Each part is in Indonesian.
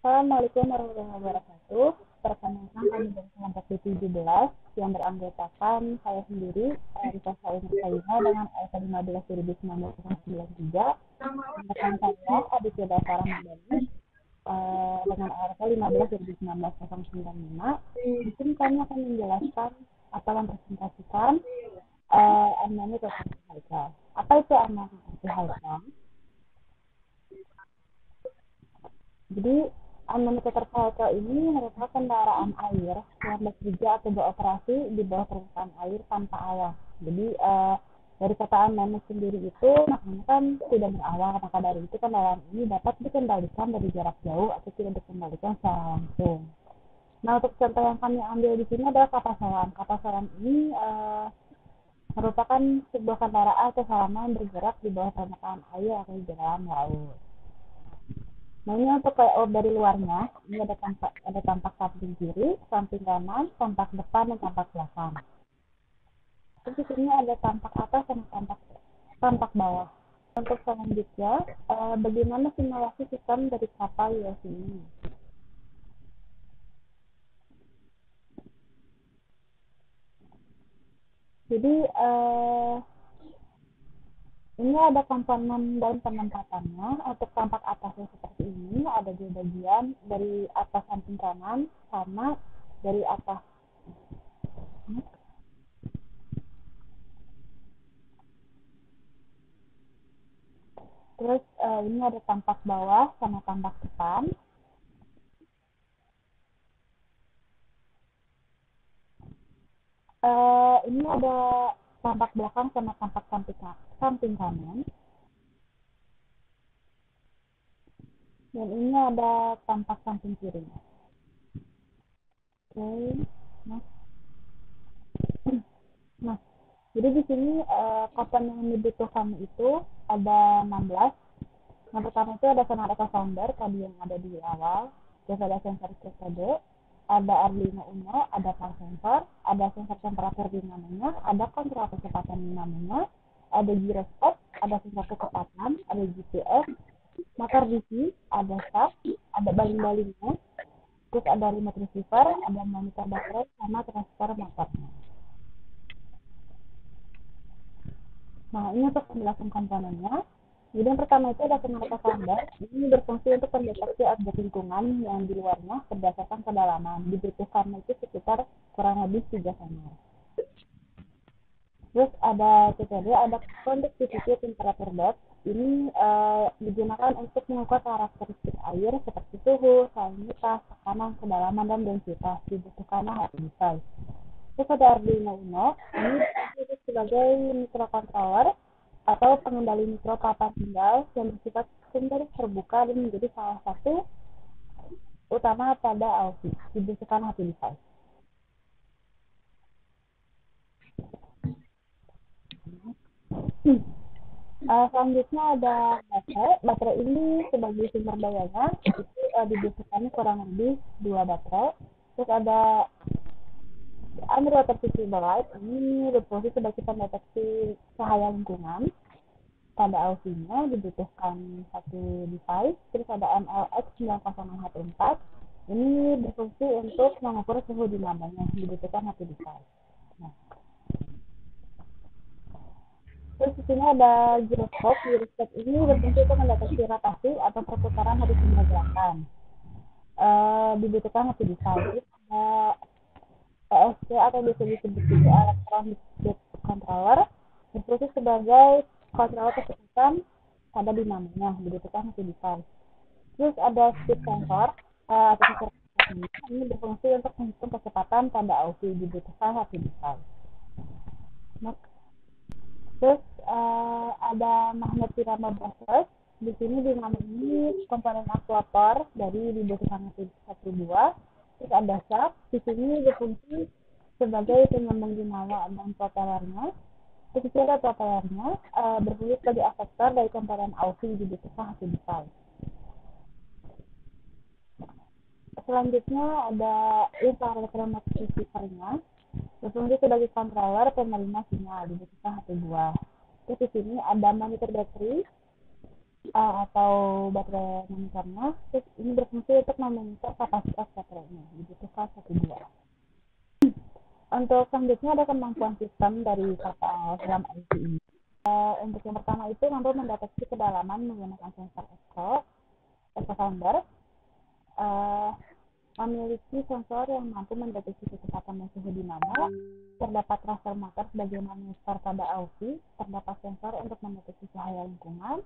Assalamualaikum warahmatullahi wabarakatuh. Perkenalkan kami dari kelompok B17 yang beranggotakan saya sendiri, Rifah Salim Saina dengan LK 15 2019 dan rekan saya Aditya Dasa Ramadhani dengan LK 15 2019 095. Di sini kami akan menjelaskan atau mempresentasikan Amnani Koperasi Haikal. Apa itu Amnani Koperasi Haikal? Jadi, nomenklatur kapal ini merupakan kendaraan air yang bekerja atau beroperasi di bawah permukaan air tanpa awak. Jadi, dari kata unmanned sendiri itu maknanya kan tidak berawak, maka dari itu kendaraan ini dapat dikendalikan dari jarak jauh atau tidak dikendalikan secara langsung. Nah, untuk contoh yang kami ambil di sini adalah kapal selam. Kapal selam ini merupakan sebuah kendaraan atau sarana yang bergerak di bawah permukaan air atau di dalam laut. Nah, ini untuk layout dari luarnya, ini ada tampak samping kiri, samping kanan, tampak depan, dan tampak belakang. Terus di sini ada tampak atas dan tampak bawah. Untuk selanjutnya, bagaimana simulasi sistem dari kapal USV ini? Jadi, ini ada komponen dan penempatannya. Untuk tampak atasnya seperti ini, ada dua bagian, dari atas samping kanan sama dari atas. Terus ini ada tampak bawah sama tampak depan. Ini ada tampak belakang sama tampak samping kanan. Dan ini ada tampak samping kiri. Oke. Nah, nah, jadi di sini komponen yang dibutuhkan itu ada 16. Yang pertama itu ada sonar echo sounder tadi yang ada di awal, terus ada sensor CCD, ada Arduino Uno, ada power sensor, ada sensor temperatur di namanya, ada kontrol kecepatan di namanya, ada gyroscope, ada sensor kecepatan, ada GPS, motor DC, ada shaft, ada baling-balingnya, terus ada remote receiver, ada monitor baterai, sama transfer motornya. Nah, ini untuk penjelasan komponennya. Jadi yang pertama itu ada pengeretas standar. Ini berfungsi untuk mendeteksi objek lingkungan yang di luarnya berdasarkan kedalaman. Dibutuhkan itu sekitar kurang lebih 3 sonar. Terus ada CCD, ada conductivity temperature dot. Ini digunakan untuk mengukur karakteristik air seperti suhu, salinitas, tekanan, kedalaman, dan densitas. Dibutuhkannya hard device. Terus ada Arduino Uno. Ini disebut sebagai microcontroller atau pengendali mikro papan tinggal yang bersifat sumber terbuka dan menjadi salah satu utama pada AUSI. Dibutuhkan hard device. Selanjutnya ada baterai. Baterai ini sebagai sumber dayanya itu dibutuhkan kurang lebih 2 baterai. Terus ada underwater visible light. Ini berfungsi sebagai pendeteksi cahaya lingkungan. Pada AUSI-nya dibutuhkan satu device. Terus ada MLX 9004. Ini berfungsi untuk mengukur suhu di namanya. Dibutuhkan satu device. Nah, terus di sini ada gyroscope. Gyroscope ini berfungsi untuk mendeteksi rotasi atau perputaran dari sumber gerakan. Dibutuhkan satu device. Ada ESC atau bisa disebut juga electronic speed controller, berfungsi sebagai kontrol kecepatan pada dinamanya. Dibutuhkan satu device. Terus ada speed sensor atau sensor kecepatan. Ini berfungsi untuk menghitung kecepatan pada AUSI. Dibutuhkan satu device. Nah, terus ada magnet pirama brushless. Di sini dinamo ini komponen aktuator dari dibutuhkan satu buah. Terus ada shaft. Di sini berfungsi sebagai penyambung dinamo dan propellernya. Terus di sini ada propellernya berfungsi sebagai efektor dari komponen AUSI. Dibutuhkan satu device. Selanjutnya ada infrared remote receiver-nya, berfungsi sebagai controller penerima sinyal. Dibutuhkan satu buah. Terus di sini ada monitor baterai. atau baterai monitornya. Terus ini berfungsi untuk memonitor kapasitas baterainya. Jadi itu K12. Untuk selanjutnya ada kemampuan sistem dari kapal selam IC ini. Untuk yang pertama itu mampu mendeteksi kedalaman menggunakan sensor echo sounder. Uh, Memiliki sensor yang mampu mendeteksi kecepatan dan suhu dinamo. Terdapat raster motor sebagai manuver pada AUV. Terdapat sensor untuk mendeteksi cahaya lingkungan.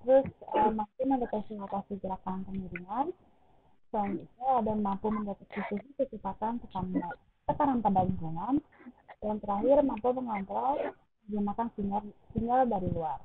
Terus mampu mendeteksi rotasi gerakan kemiringan. Selanjutnya ada mampu mendeteksi suhu, kecepatan, tekanan pada lingkungan. Dan terakhir mampu mengontrol menggunakan sinyal dari luar.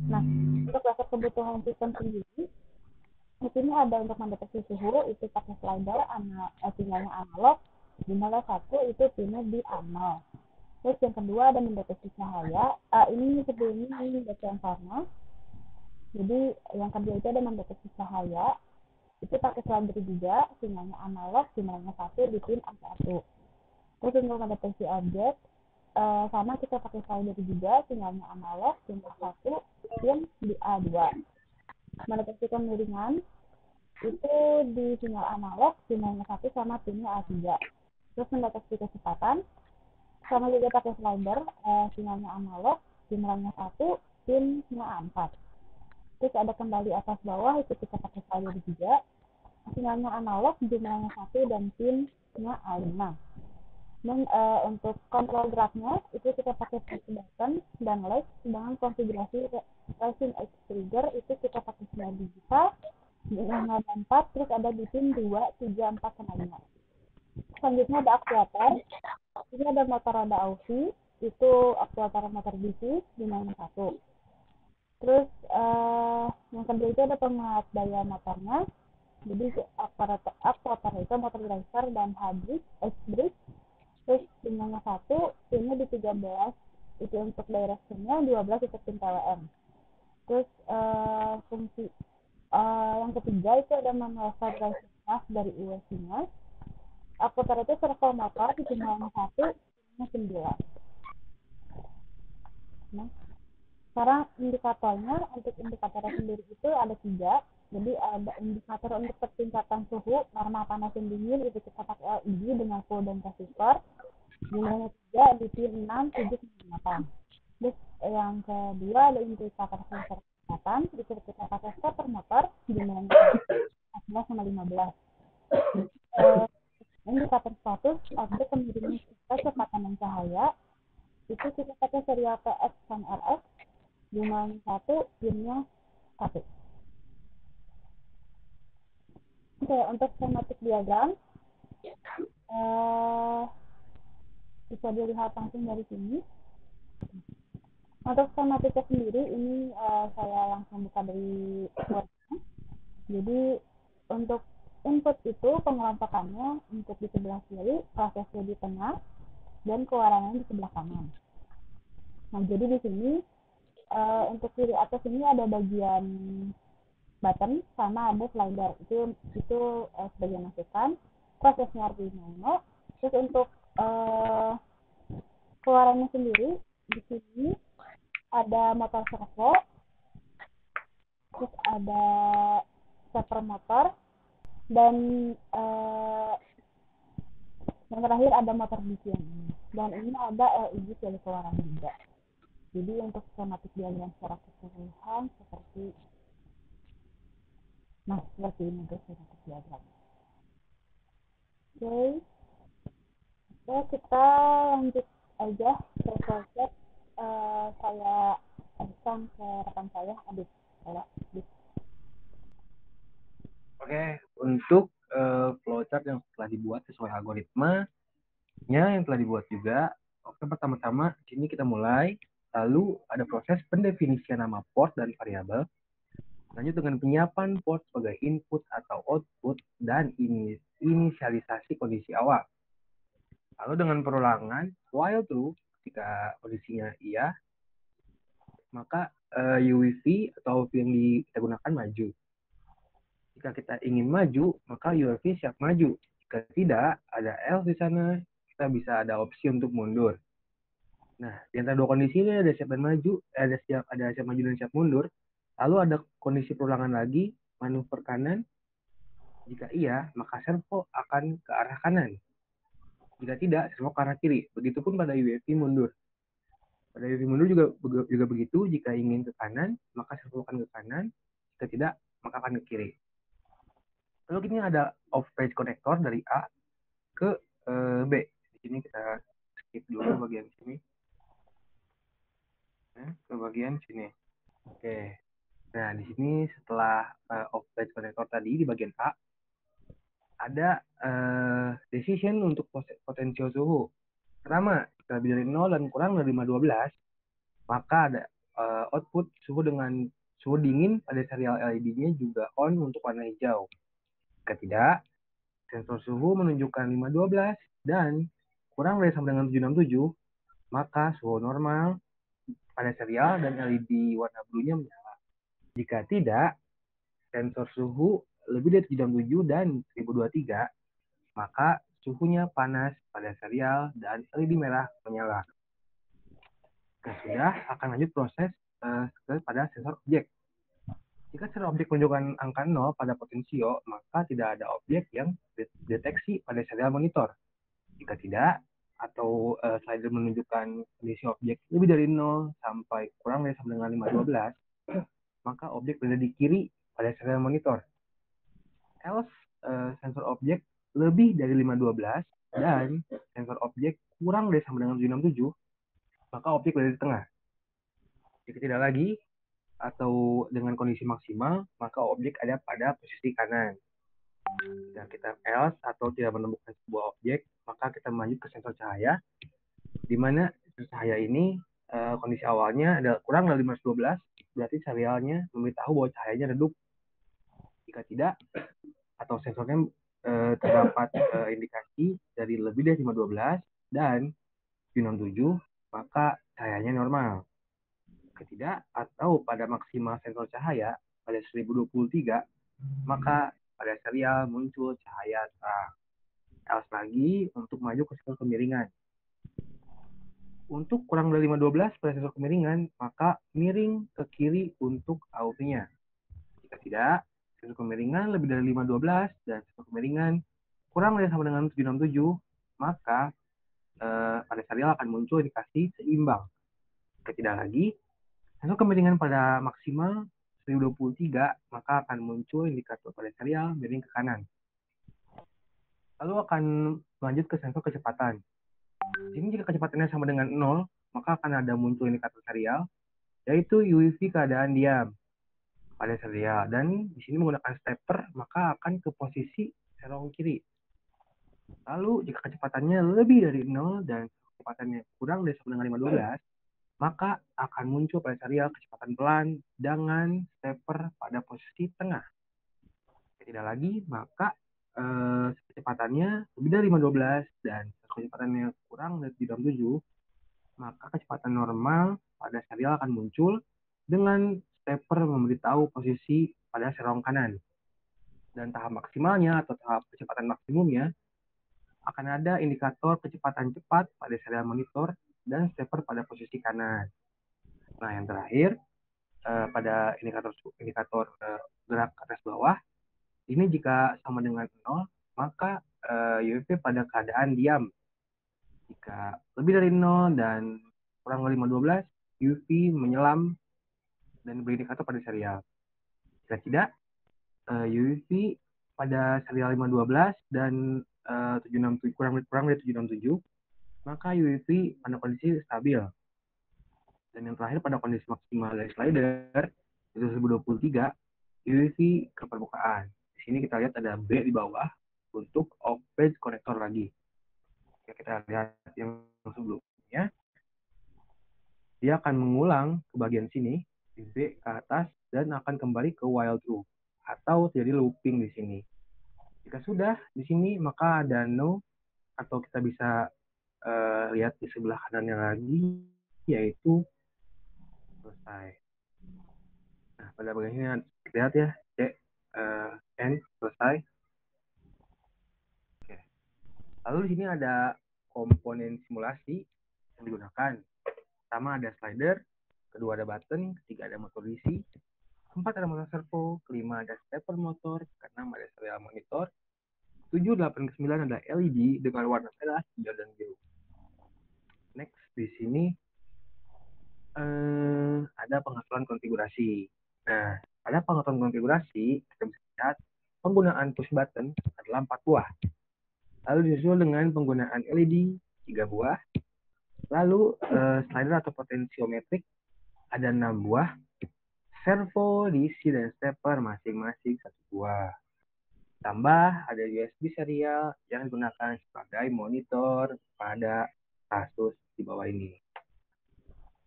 Nah, untuk dasar kebutuhan sistem sendiri, di sini ada untuk mendeteksi suhu itu pakai slider, sinyalnya analog. Dimana satu itu pinnya di A0. Terus yang kedua ada mendeteksi cahaya. Ini sebelumnya ini sensornya. Jadi yang kedua itu ada mendeteksi cahaya. Itu pakai slider juga, sinyalnya analog, sinyalnya satu di pin A1. Terus untuk mendeteksi objek, sama kita pakai slider juga, sinyalnya analog, sinyal satu, pin di A2. Mendeteksi kemiringan, itu di sinyal analog, sinyalnya satu sama pinnya A3. Terus mendeteksi kecepatan, sama juga pakai slider, sinyalnya analog, sinyalnya satu, pinnya A4. Terus ada kembali atas bawah, itu kita pakai slider juga, sinyalnya analog, jumlahnya satu, dan pinnya A5. Dan untuk kontrol geraknya, itu kita pakai push button dan lag, dengan konfigurasi racing X trigger, itu kita pakai 9 digital, 5 dan 4, terus ada di pin 2, 3, 4, sama 5. Selanjutnya ada aktuator. Ini ada motor roda AUV, itu aktuator motor DC, dimana 1. Terus yang kedua itu ada penguat daya motornya. Jadi aktuator itu motor driver dan H-brake. Terus pinnya 1, pinnya di 13, itu untuk directionnya, 12 untuk pin TWM. Terus fungsi yang ketiga itu ada manual drive dari USC-nya. Aktuator itu servo motor di jumlahnya 1, pinnya 9. Nah, sekarang indikatornya, untuk indikatornya sendiri itu ada 3. Jadi ada indikator untuk pertingkatan suhu, normal panas dan dingin, itu kita pakai LED dengan full dan resistor. Jumlahnya 3 di pin 6, 7, 8. Terus yang kedua ada indikator sensor kecepatan, itu kita pakai stepper motor, jumlahnya 14 sama 15. Indikator status objek kemiringan kecepatan dan cahaya, itu kita pakai serial PX dan RX, jumlahnya 1, pinnya 1. Oke, untuk schematic diagram, bisa dilihat langsung dari sini. Untuk schematiknya sendiri, ini saya langsung buka dari webnya. Jadi untuk input itu pengelompokannya, input di sebelah kiri, prosesnya di tengah, dan keluarannya di sebelah kanan. Nah, jadi di sini untuk kiri atas ini ada bagian button sama ada slider. Itu sebagai masukan. Prosesnya Arduino Uno. Terus untuk keluarannya sendiri di sini ada motor servo, terus ada stepper motor, dan yang terakhir ada motor DC ini. Dan ini ada LED dari keluaran juga. Jadi untuk schematic diagram secara keseluruhan seperti ini untuk schematic diagram. Oke, kita lanjut aja ke proses. Saya akan ke rekan saya, Adit. Oke, untuk flowchart yang telah dibuat sesuai algoritmanya yang telah dibuat juga. Oke, pertama-tama sini kita mulai. Lalu ada proses pendefinisian nama port dan variabel. Lanjut dengan penyiapan port sebagai input atau output dan inisialisasi kondisi awal. Lalu dengan perulangan while true jika kondisinya iya, maka UEV atau yang kita gunakan maju. Jika kita ingin maju, maka UEV siap maju. Jika tidak, ada else di sana, kita bisa ada opsi untuk mundur. Nah, di antara dua kondisi ini ada siap dan maju, ada siap maju dan siap mundur. Lalu ada kondisi perulangan lagi, manuver kanan. Jika iya, maka servo akan ke arah kanan. Jika tidak, servo ke arah kiri. Begitupun pada UEV mundur. Pada UEV mundur juga begitu. Jika ingin ke kanan, maka servo akan ke kanan. Jika tidak, maka akan ke kiri. Lalu ini ada off-page connector dari A ke B. Di sini kita skip dulu bagian sini. Ke bagian sini. Oke. Nah, di sini setelah off-page connector tadi di bagian A, ada decision untuk potential suhu. Pertama, jika lebih dari 0 dan kurang dari 512, maka ada output suhu dengan suhu dingin pada serial LED-nya juga on untuk warna hijau. Jika tidak, sensor suhu menunjukkan 512 dan kurang dari sama dengan 767, maka suhu normal pada serial dan LED warna birunya menyala. Jika tidak, sensor suhu lebih dari 767 dan 1023, maka suhunya panas pada serial dan LED merah menyala. Sudah akan lanjut proses pada sensor objek. Jika sensor objek menunjukkan angka 0 pada potensio, maka tidak ada objek yang deteksi pada serial monitor. Jika tidak, atau slider menunjukkan kondisi objek lebih dari 0 sampai kurang dari sama dengan 512, maka objek berada di kiri pada serial monitor. Else, sensor objek lebih dari 512 dan sensor objek kurang dari sama dengan 767, maka objek berada di tengah. Jika tidak lagi, atau dengan kondisi maksimal, maka objek ada pada posisi kanan. Jika kita else atau tidak menemukan sebuah objek, maka kita lanjut ke sensor cahaya, di mana sensor cahaya ini kondisi awalnya adalah kurang dari 512, berarti serialnya memberitahu bahwa cahayanya redup. Jika tidak, atau sensornya terdapat indikasi dari lebih dari 512 dan 767, maka cahayanya normal. Jika tidak, atau pada maksimal sensor cahaya pada 1023, maka pada serial muncul cahaya terang. Else lagi untuk maju ke sensor kemiringan. Untuk kurang dari 512 pada sensor kemiringan, maka miring ke kiri untuk AUV-nya. Jika tidak, sensor kemiringan lebih dari 512 dan sensor kemiringan kurang dari sama dengan 767, maka pada serial akan muncul indikasi seimbang. Jika tidak lagi, sensor kemiringan pada maksimal 1023, maka akan muncul indikator pada serial miring ke kanan. Lalu akan lanjut ke sensor kecepatan. Di sini jika kecepatannya sama dengan 0, maka akan ada muncul indikator serial, yaitu UEV keadaan diam pada serial. Dan di sini menggunakan stepper, maka akan ke posisi serong kiri. Lalu jika kecepatannya lebih dari 0 dan kecepatannya kurang dari sama dengan 512, maka akan muncul pada serial kecepatan pelan dengan stepper pada posisi tengah. Jika tidak lagi, maka kecepatannya lebih dari 512 dan kecepatannya kurang dari 767, maka kecepatan normal pada serial akan muncul dengan stepper memberitahu posisi pada serong kanan. Dan tahap maksimalnya atau tahap kecepatan maksimumnya akan ada indikator kecepatan cepat pada serial monitor dan stepper pada posisi kanan. Nah, yang terakhir pada indikator gerak atas bawah, ini jika sama dengan 0, maka UEV pada keadaan diam. Jika lebih dari 0 dan kurang dari 512, UV menyelam dan berindikator pada serial. Jika tidak, UV pada serial 512 dan 767 kurang dari 767, maka UV pada kondisi stabil. Dan yang terakhir pada kondisi maksimal dari slider itu 1023, UV ke permukaan. Di sini kita lihat ada B di bawah untuk off-page connector lagi. Jika kita lihat yang sebelumnya, dia akan mengulang ke bagian sini, di B ke atas, dan akan kembali ke while true, atau jadi looping di sini. Jika sudah di sini, maka ada no, atau kita bisa lihat di sebelah kanannya lagi, yaitu selesai. Nah, pada bagian ini lihat ya, C, N, selesai. Oke. Lalu di sini ada komponen simulasi yang digunakan. Pertama ada slider, kedua ada button, ketiga ada motor DC, keempat ada motor servo, kelima ada stepper motor, keenam ada serial monitor, 7, 8, ke 9 ada LED dengan warna merah, hijau, dan biru. Next, di sini ada pengaturan konfigurasi. Nah, pada pengaturan konfigurasi, kita bisa lihat penggunaan push button adalah 4 buah. Lalu disusul dengan penggunaan LED 3 buah. Lalu slider atau potensiometrik ada 6 buah. Servo, DC, dan stepper masing-masing 1 buah. Tambah ada USB serial yang digunakan sebagai monitor pada kasus di bawah ini.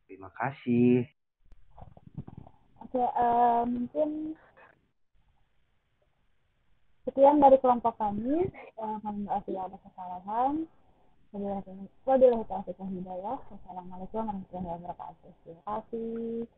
Terima kasih. Oke, mungkin sekian dari kelompok kami. Kami maaf bila ada kesalahan. Wabillahi taufiq wal hidayah. Wassalamualaikum warahmatullahi wabarakatuh. Terima kasih.